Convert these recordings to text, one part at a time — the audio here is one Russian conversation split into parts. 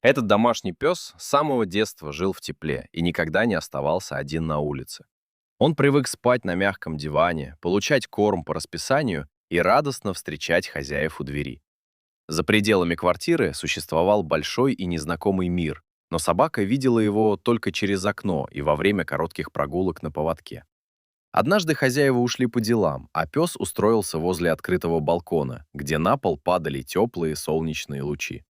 Этот домашний пес с самого детства жил в тепле и никогда не оставался один на улице. Он привык спать на мягком диване, получать корм по расписанию и радостно встречать хозяев у двери. За пределами квартиры существовал большой и незнакомый мир, но собака видела его только через окно и во время коротких прогулок на поводке. Однажды хозяева ушли по делам, а пес устроился возле открытого балкона, где на пол падали теплые солнечные лучи.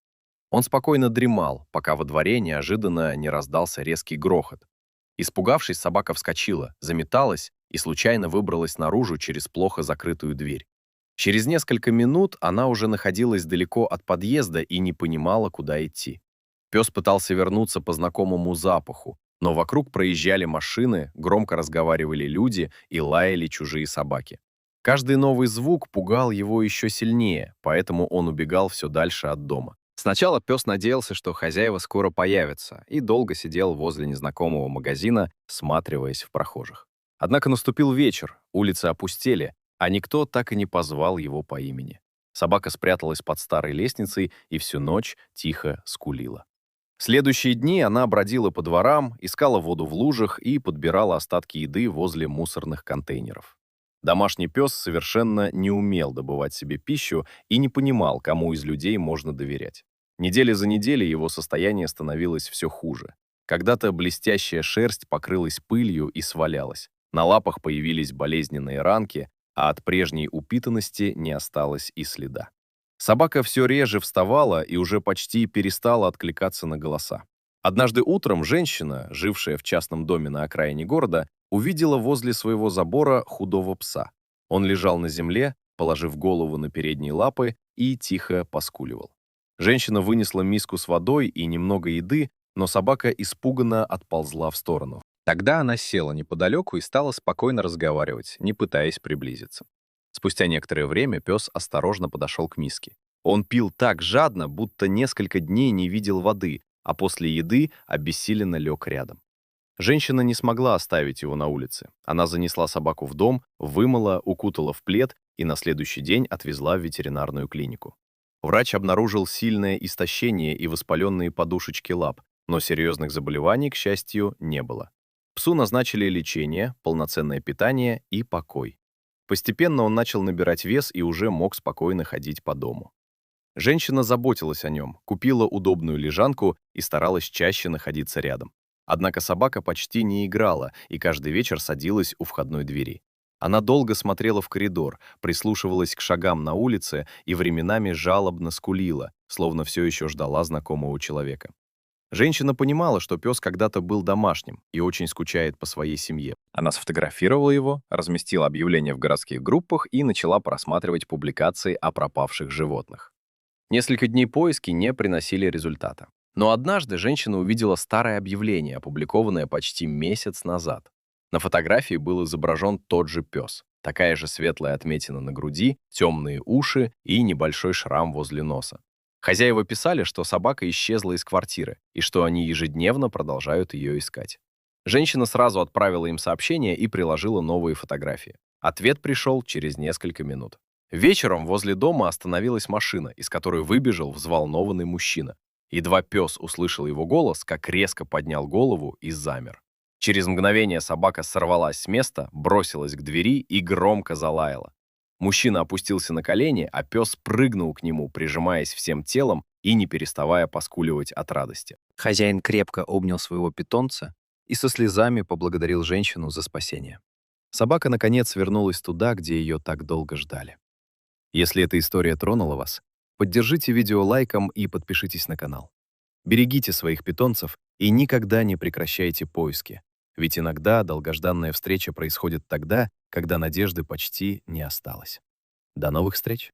Он спокойно дремал, пока во дворе неожиданно не раздался резкий грохот. Испугавшись, собака вскочила, заметалась и случайно выбралась наружу через плохо закрытую дверь. Через несколько минут она уже находилась далеко от подъезда и не понимала, куда идти. Пес пытался вернуться по знакомому запаху, но вокруг проезжали машины, громко разговаривали люди и лаяли чужие собаки. Каждый новый звук пугал его еще сильнее, поэтому он убегал все дальше от дома. Сначала пес надеялся, что хозяева скоро появятся, и долго сидел возле незнакомого магазина, всматриваясь в прохожих. Однако наступил вечер, улицы опустели, а никто так и не позвал его по имени. Собака спряталась под старой лестницей и всю ночь тихо скулила. В следующие дни она бродила по дворам, искала воду в лужах и подбирала остатки еды возле мусорных контейнеров. Домашний пес совершенно не умел добывать себе пищу и не понимал, кому из людей можно доверять. Неделя за неделей его состояние становилось все хуже. Когда-то блестящая шерсть покрылась пылью и свалялась. На лапах появились болезненные ранки, а от прежней упитанности не осталось и следа. Собака все реже вставала и уже почти перестала откликаться на голоса. Однажды утром женщина, жившая в частном доме на окраине города, увидела возле своего забора худого пса. Он лежал на земле, положив голову на передние лапы и тихо поскуливал. Женщина вынесла миску с водой и немного еды, но собака испуганно отползла в сторону. Тогда она села неподалеку и стала спокойно разговаривать, не пытаясь приблизиться. Спустя некоторое время пес осторожно подошел к миске. Он пил так жадно, будто несколько дней не видел воды, а после еды обессиленно лег рядом. Женщина не смогла оставить его на улице. Она занесла собаку в дом, вымыла, укутала в плед и на следующий день отвезла в ветеринарную клинику. Врач обнаружил сильное истощение и воспаленные подушечки лап, но серьезных заболеваний, к счастью, не было. Псу назначили лечение, полноценное питание и покой. Постепенно он начал набирать вес и уже мог спокойно ходить по дому. Женщина заботилась о нем, купила удобную лежанку и старалась чаще находиться рядом. Однако собака почти не играла и каждый вечер садилась у входной двери. Она долго смотрела в коридор, прислушивалась к шагам на улице и временами жалобно скулила, словно все еще ждала знакомого человека. Женщина понимала, что пес когда-то был домашним и очень скучает по своей семье. Она сфотографировала его, разместила объявления в городских группах и начала просматривать публикации о пропавших животных. Несколько дней поиски не приносили результата. Но однажды женщина увидела старое объявление, опубликованное почти месяц назад. На фотографии был изображен тот же пес. Такая же светлая отметина на груди, темные уши и небольшой шрам возле носа. Хозяева писали, что собака исчезла из квартиры и что они ежедневно продолжают ее искать. Женщина сразу отправила им сообщение и приложила новые фотографии. Ответ пришел через несколько минут. Вечером возле дома остановилась машина, из которой выбежал взволнованный мужчина. Едва пес услышал его голос, как резко поднял голову и замер. Через мгновение собака сорвалась с места, бросилась к двери и громко залаяла. Мужчина опустился на колени, а пес прыгнул к нему, прижимаясь всем телом и не переставая поскуливать от радости. Хозяин крепко обнял своего питомца и со слезами поблагодарил женщину за спасение. Собака, наконец, вернулась туда, где ее так долго ждали. Если эта история тронула вас, поддержите видео лайком и подпишитесь на канал. Берегите своих питомцев и никогда не прекращайте поиски. Ведь иногда долгожданная встреча происходит тогда, когда надежды почти не осталось. До новых встреч!